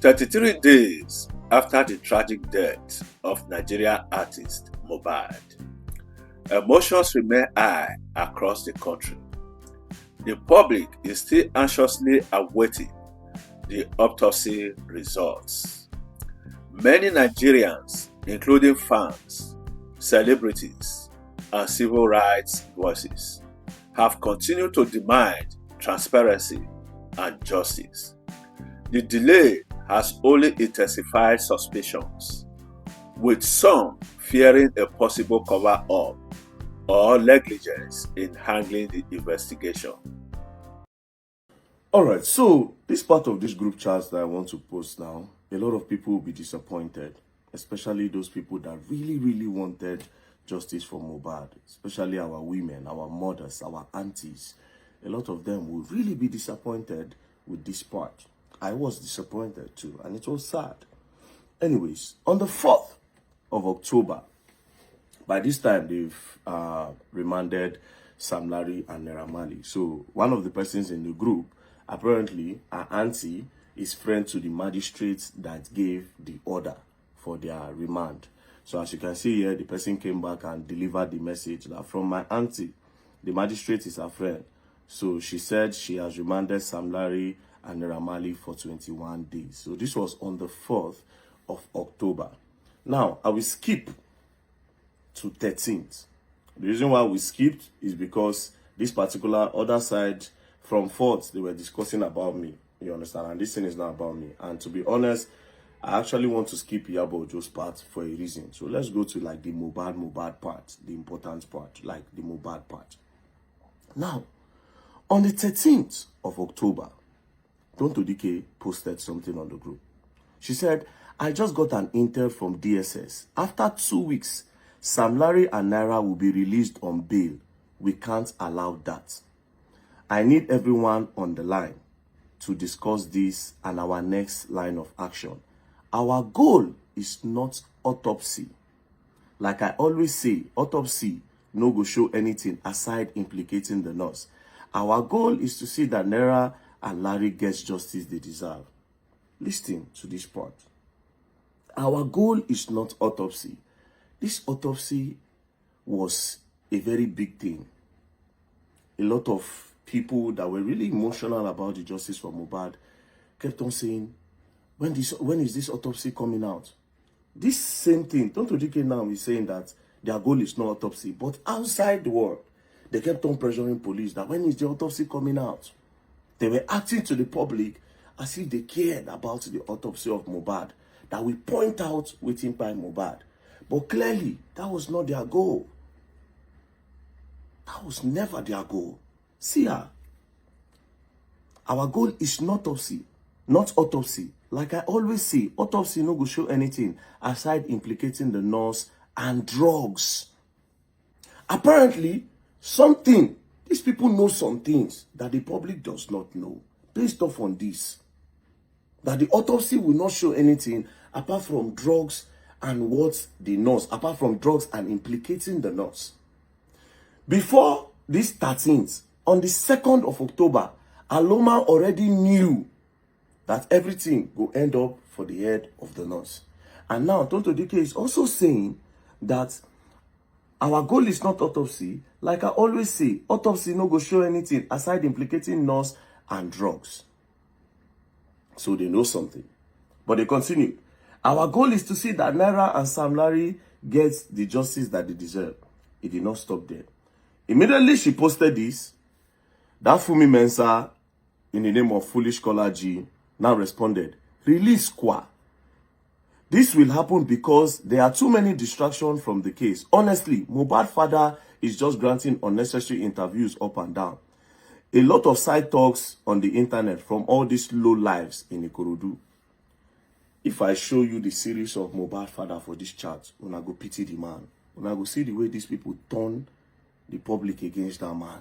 33 days after the tragic death of Nigerian artist Mohbad, emotions remain high across the country. The public is still anxiously awaiting the autopsy results. Many Nigerians, including fans, celebrities, and civil rights voices, have continued to demand transparency and justice. The delay has only intensified suspicions, with some fearing a possible cover-up or negligence in handling the investigation. All right, so this part of this group chat that I want to post now, a lot of people will be disappointed, especially those people that really wanted justice for Mohbad, especially our women, our mothers, our aunties. A lot of them will really be disappointed with this part. I was disappointed too, and it was sad. Anyways, on the 4th of October, by this time, they've remanded Samari and Neramali. So one of the persons in the group, apparently, her auntie is friend to the magistrate that gave the order for their remand. So as you can see here, the person came back and delivered the message that from my auntie, the magistrate is her friend. So she said she has remanded Samari and Neramali for 21 days. So this was on the 4th of October. Now, I will skip to 13th. The reason why we skipped is because this particular other side from 4th, they were discussing about me. You understand? And this thing is not about me. And to be honest, I actually want to skip Iyabo Ojo's part for a reason. So let's go to like the Mohbad part, the important part, like the Mohbad part. Now, on the 13th of October, Tonto Dike posted something on the group. She said, I just got an intel from DSS. After 2 weeks, Sam Larry and Naira will be released on bail. We can't allow that. I need everyone on the line to discuss this and our next line of action. Our goal is not autopsy. Like I always say, autopsy no go show anything aside implicating the nurse. Our goal is to see that Naira and Larry gets justice they deserve. Listen to this part. Our goal is not autopsy. This autopsy was a very big thing. A lot of people that were really emotional about the justice for Mohbad kept on saying, when is this autopsy coming out? This same thing, Tonto Dike now is saying that their goal is not autopsy, but outside the world, they kept on pressuring police that when is the autopsy coming out? They were acting to the public as if they cared about the autopsy of Mohbad, that we point out waiting by Mohbad. But clearly, that was not their goal. That was never their goal. See her. Our goal is not autopsy, not autopsy. Like I always say, autopsy no go show anything aside implicating the nurse and drugs. Apparently, these people know some things that the public does not know. Based off on this, that the autopsy will not show anything apart from drugs and what the nurse, apart from drugs and implicating the nurse. Before this 13th, on the 2nd of October, Aloma already knew that everything will end up for the head of the nurse. And now Tonto Dike is also saying that our goal is not autopsy. Like I always say, autopsy no go show anything aside implicating nurse and drugs. So they know something. But they continue. Our goal is to see that Naira and Sam Larry get the justice that they deserve. It did not stop there. Immediately she posted this, that Fumi Mensah, in the name of Foolish Caller G, now responded, release Kwa. This will happen because there are too many distractions from the case. Honestly, Mohbad father is just granting unnecessary interviews up and down. A lot of side talks on the internet from all these low lives in Ikorodu. If I show you the series of Mohbad father for this chat, when I go pity the man, when I go see the way these people turn the public against that man.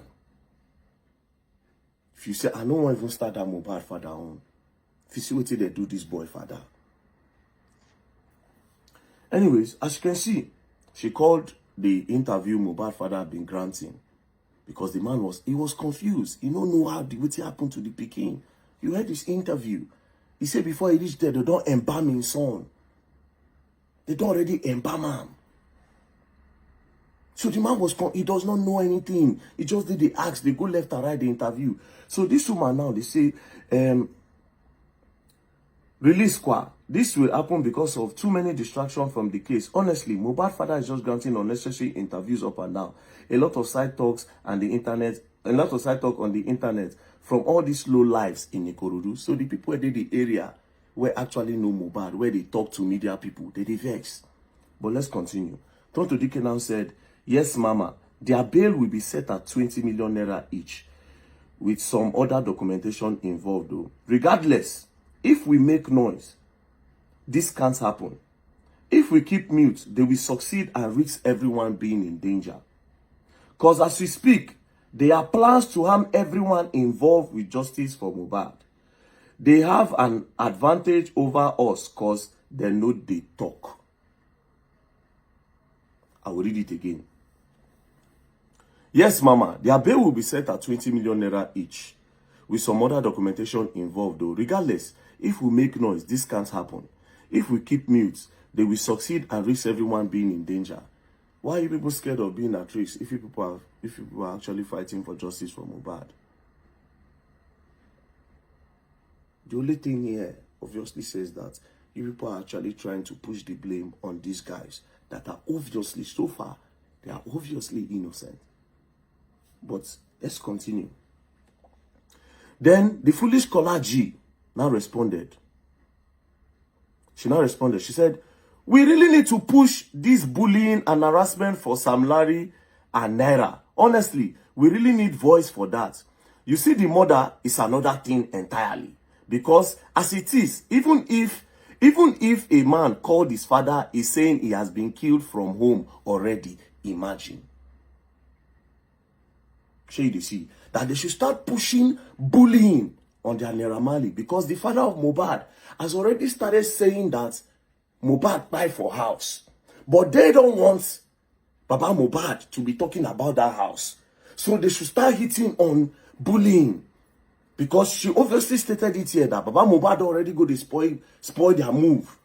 If you say, I don't want to even start that Mohbad father on, if you see what they do this boy father. Anyways, as you can see, she called the interview Mohbad father had been granting because the man was confused. He don't know how what happened to the Peking. You heard this interview. He said before he reached there, they don't embalm his son. They don't already embalm him. So the man he does not know anything. He just did the acts. They go left and right, the interview. So this woman now, they say, release Kwa. This will happen because of too many distractions from the case. Honestly, Mohbad father is just granting unnecessary interviews up and down. A lot of side talks on the internet from all these low lives in Ikorodu. So the people in the area where actually know Mohbad, where they talk to media people, they vex. But let's continue. Tonto Dike now said, yes, Mama, their bail will be set at 20 million naira each, with some other documentation involved though. Regardless, if we make noise, this can't happen. If we keep mute, they will succeed and risk everyone being in danger. Because as we speak, there are plans to harm everyone involved with justice for Mohbad. They have an advantage over us because they know they talk. I will read it again. Yes, Mama, their bail will be set at 20 million naira each, with some other documentation involved though. Regardless, if we make noise, this can't happen. If we keep mute, they will succeed and risk everyone being in danger. Why are you people scared of being at risk if people are actually fighting for justice for Mohbad? The only thing here obviously says that you people are actually trying to push the blame on these guys that are obviously, so far, they are obviously innocent. But let's continue. Then the foolish caller G now responded. She said, we really need to push this bullying and harassment for Sam Larry and Naira. Honestly, we really need voice for that. You see, the murder is another thing entirely. Because as it is, even if a man called his father is saying he has been killed from home already, imagine. You see that they should start pushing bullying on their Naira Marley, because the father of Mohbad has already started saying that Mohbad buy for house. But they don't want Baba Mohbad to be talking about that house. So they should start hitting on bullying. Because she obviously stated it here that Baba Mohbad already go to spoil their move.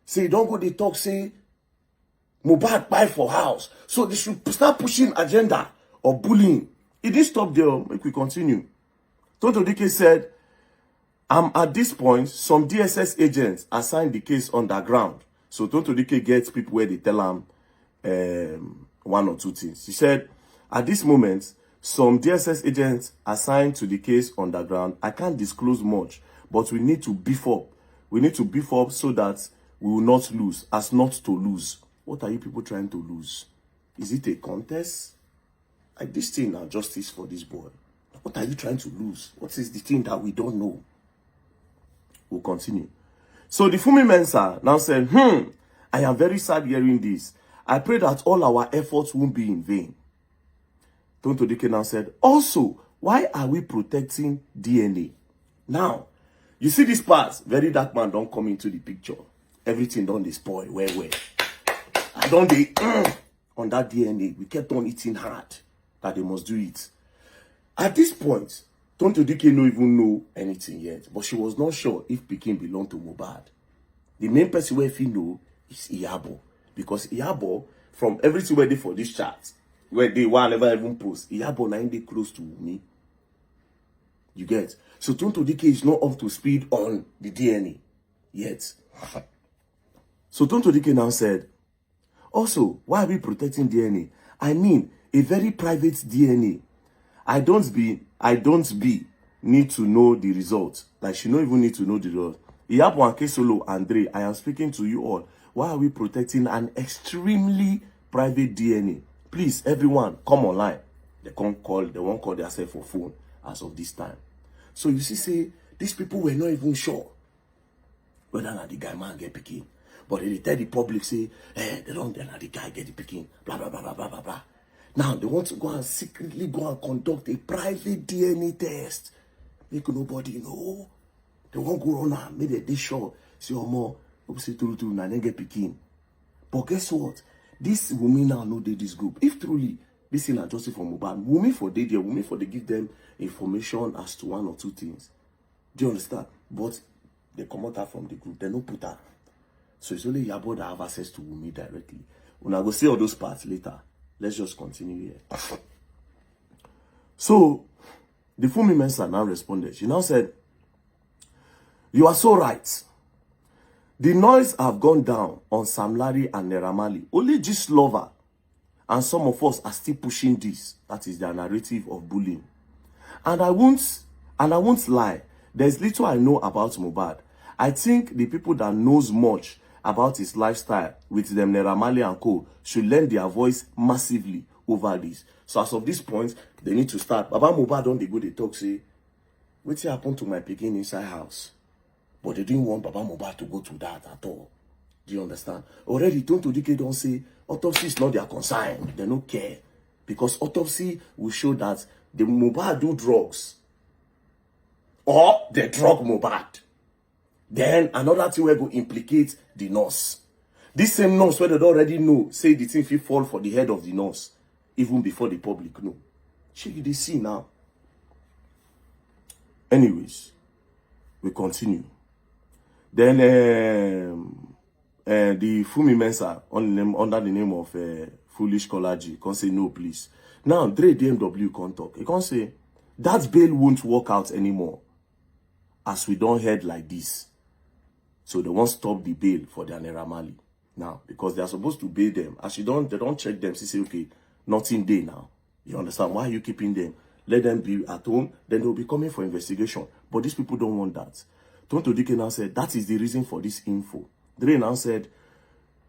Say, don't go to talk, say, Mohbad buy for house. So they should start pushing agenda of bullying. It didn't stop there. Make we continue. Tonto Dike said, at this point, some DSS agents assigned the case underground. So Tonto Dike gets people where they tell them one or two things. She said, at this moment, some DSS agents assigned to the case underground. I can't disclose much, but we need to beef up. We need to beef up so that we will not lose, as not to lose. What are you people trying to lose? Is it a contest? Like this thing now, justice for this boy. What are you trying to lose? What is the thing that we don't know? We'll continue. So the Fumi Mensa now said, I am very sad hearing this. I pray that all our efforts won't be in vain. Tonto Dike now said, also, why are we protecting DNA? Now, you see this part, very dark man don't come into the picture. Everything done they spoil, where. I don't they on that DNA. We kept on eating hard that they must do it. At this point, Tonto Dike no even know anything yet, but she was not sure if Pikin belonged to Mohbad. The main person where he know is Iyabo, because Iyabo, from everything where they for this chat, where they one never even post, Iyabo na they close to me. You get? So Tonto Dike is not up to speed on the DNA yet. So Tonto Dike now said, also, why are we protecting DNA? I mean, a very private DNA. I don't need to know the results. Like, she don't even need to know the results. Iyabo and Kesolo, Andre, I am speaking to you all. Why are we protecting an extremely private DNA? Please, everyone, come online. They won't call themselves for phone as of this time. So you see, say, these people were not even sure whether or not the guy man get picking. But they tell the public, say, they don't let the guy get the picking, blah, blah, blah, blah, blah, blah, blah. Now, they want to go and secretly go and conduct a private DNA test. Make nobody know. They won't go on and make they sure. See, or more, say, true, now they get picking. But guess what? This women now know this group. If truly this is justice for Mohbad, women for they give them information as to one or two things. Do you understand? But They come out from the group. They no put her. So it's only Yabo that have access to me directly. When I go see all those parts later, let's just continue here. So, the Funmi Mensah now responded. She now said, "You are so right. The noise have gone down on Samari and Naira Marley. Only this lover and some of us are still pushing this. That is their narrative of bullying. And I won't lie. There's little I know about Mohbad. I think the people that knows much about his lifestyle with them Naira Marley and co should lend their voice massively over this. So as of this point, they need to start. Baba Mohbad don't they go they talk say, what happened to my pikin inside house? But they didn't want Baba Mohbad to go to that at all. Do you understand? Already Tonto Dike don't say autopsy is not their concern. They don't care. Because autopsy will show that the Mohbad do drugs. Or they drug Mohbad. Then another thing will go implicate the nurse. This same nurse where they already know, say the thing will fall for the head of the nurse. Even before the public know. Check they see now. Anyways, we continue. Then the Funmi Mensah under the name of Foolish Kolaji can say no please. Now Dre DMW can talk. He can say that bail won't work out anymore as we don't head like this. So they won't stop the bail for their Naira Marley. Now, because they are supposed to bail them. As they don't check them, say, okay, nothing there now. You understand? Why are you keeping them? Let them be at home, then they'll be coming for investigation. But these people don't want that. Tonto Dike now said, that is the reason for this info. Dre now said,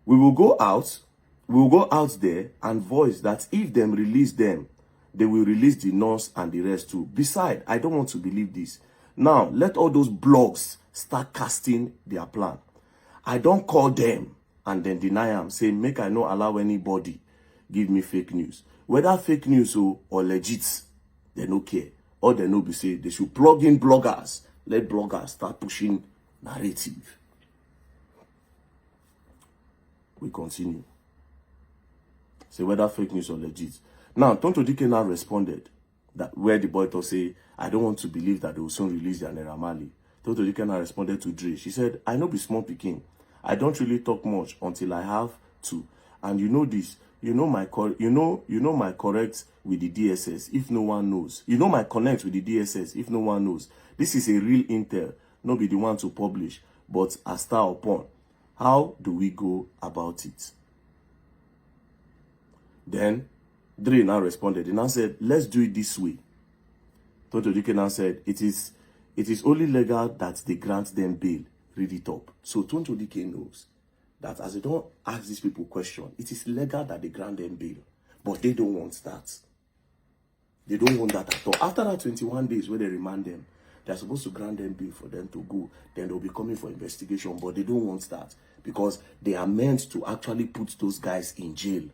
we will go out there and voice that if them release them, they will release the nurse and the rest too. Besides, I don't want to believe this. Now, let all those blogs start casting their plan. I don't call them and then deny them, say, make I not allow anybody give me fake news. Whether fake news or legit, they don't care. All they know be say they should plug in bloggers. Let bloggers start pushing narrative. We continue. Say whether fake news or legit. Now, Tonto Dike now responded that where the boy to say, I don't want to believe that they will soon release their Naira Marley. Tonto Dike now responded to Dre. She said, I know be small pikin. I don't really talk much until I have to. And you know this. You know my correct with the DSS if no one knows. You know my connect with the DSS if no one knows. This is a real intel, not be the one to publish, but a star upon. How do we go about it? Then Dre now responded. He now said, let's do it this way. Tonto Dike now said, it is only legal that they grant them bail. Read it up. So Tonto Dike knows that as they don't ask these people question, it is legal that they grant them bail. But they don't want that. They don't want that at all. After that 21 days where they remand them, they're supposed to grant them bail for them to go. Then they'll be coming for investigation. But they don't want that. Because they are meant to actually put those guys in jail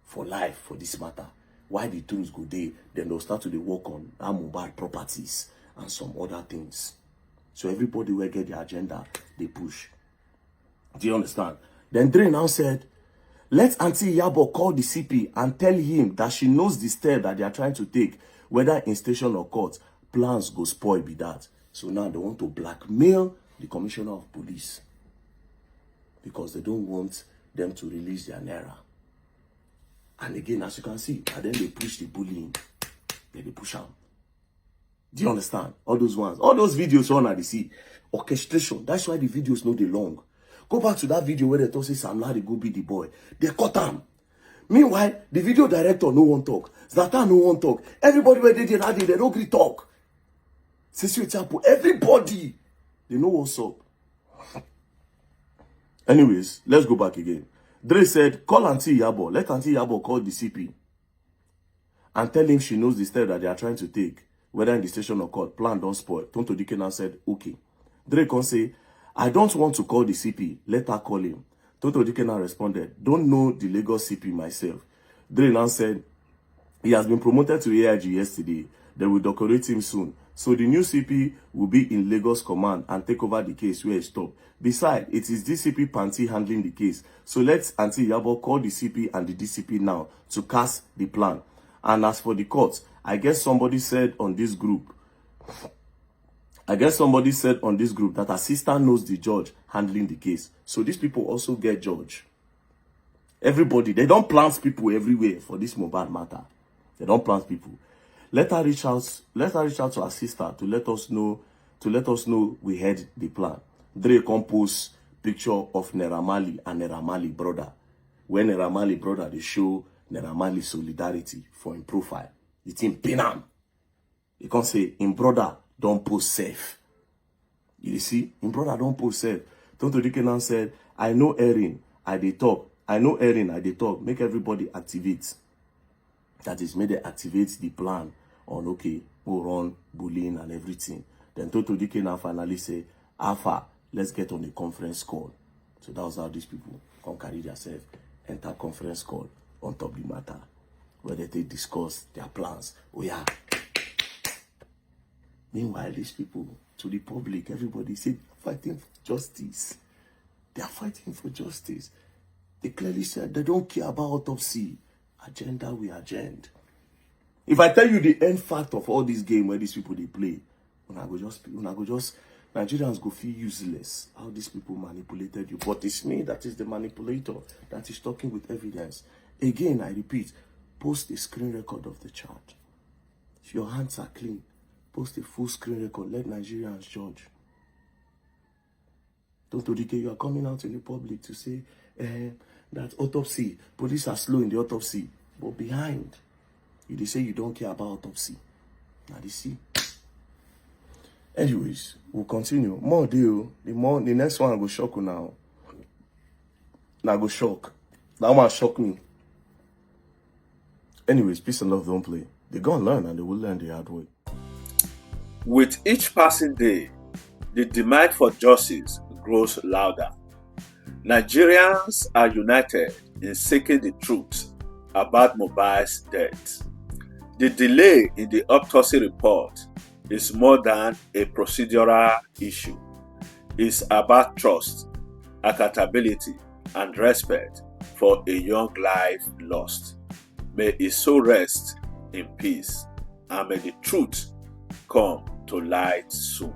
for life for this matter. Why the things go there, then they'll start to work on Mohbad properties and some other things. So everybody will get their agenda, they push. Do you understand? Then Dre now said, let Auntie Yabo call the CP and tell him that she knows the step that they are trying to take, whether in station or court. Plans go spoil be that. So now they want to blackmail the commissioner of police because they don't want them to release their Naira. And again, as you can see, and then they push the bullying. Then they push them. Do you understand? All those ones. All those videos on at the sea. Orchestration. That's why the videos no they long. Go back to that video where they talk say Samari go be the boy. They cut him. Meanwhile, the video director no one talk. Zlatan no one talk. Everybody where they did that day, they don't agree talk. Everybody. They know what's up. Anyways, let's go back again. Dre said, call Auntie Yabo. Let Auntie Yabo call the CP. And tell him she knows the step that they are trying to take. Whether in the station or court. Plan don't spoil. Tonto Dike now said, okay. Dre can say, I don't want to call the CP. Let her call him. Tonto Dike now responded, don't know the Lagos CP myself. Dre now said, he has been promoted to AIG yesterday. They will decorate him soon. So the new CP will be in Lagos Command and take over the case where it stopped. Besides, it is DCP Panty handling the case. So let Auntie Yabo call the CP and the DCP now to cast the plan. And as for the court, I guess somebody said on this group I guess somebody said on this group that her sister knows the judge handling the case. So these people also get judge. Everybody, they don't plant people everywhere for this Mohbad matter. They don't plant people. Let her reach out to her sister to let us know we had the plan. Dre compose picture of Naira Marley and Naira Marley brother. When Naira Marley brother, they show Naira Marley solidarity for him profile. The team pin am. You can't say, him brother don't post safe. You see, him brother don't post safe. Tonto Dikenan said, I know Erin, I dey talk. I know Erin, I dey talk. Make everybody activate. That is, make they activate the plan on, okay, we'll run bullying and everything. Then Tonto Dikenan finally say, Alpha, let's get on a conference call. So that was how these people come carry themselves, enter conference call on top the matter, where they discuss their plans. Oh yeah. Meanwhile, these people, to the public, everybody said, fighting for justice. They are fighting for justice. They clearly said they don't care about autopsy. Agenda, we agenda. If I tell you the end fact of all this game where these people they play, Nigerians go feel useless. How these people manipulated you. But it's me that is the manipulator that is talking with evidence. Again, I repeat, post a screen record of the chat. If your hands are clean, post a full screen record. Let Nigerians judge. Tonto Dike, you are coming out in the public to say that autopsy, police are slow in the autopsy. But behind, they say you don't care about autopsy. Now they see. Anyways, we'll continue. More deal. The next one I go shock you now. Now I go shock. That one shock me. Anyways, peace and love don't play. They gonna learn and they will learn the hard way. With each passing day, the demand for justice grows louder. Nigerians are united in seeking the truth about Mohbad's death. The delay in the autopsy report is more than a procedural issue. It's about trust, accountability, and respect for a young life lost. May his soul rest in peace, and may the truth come to light soon.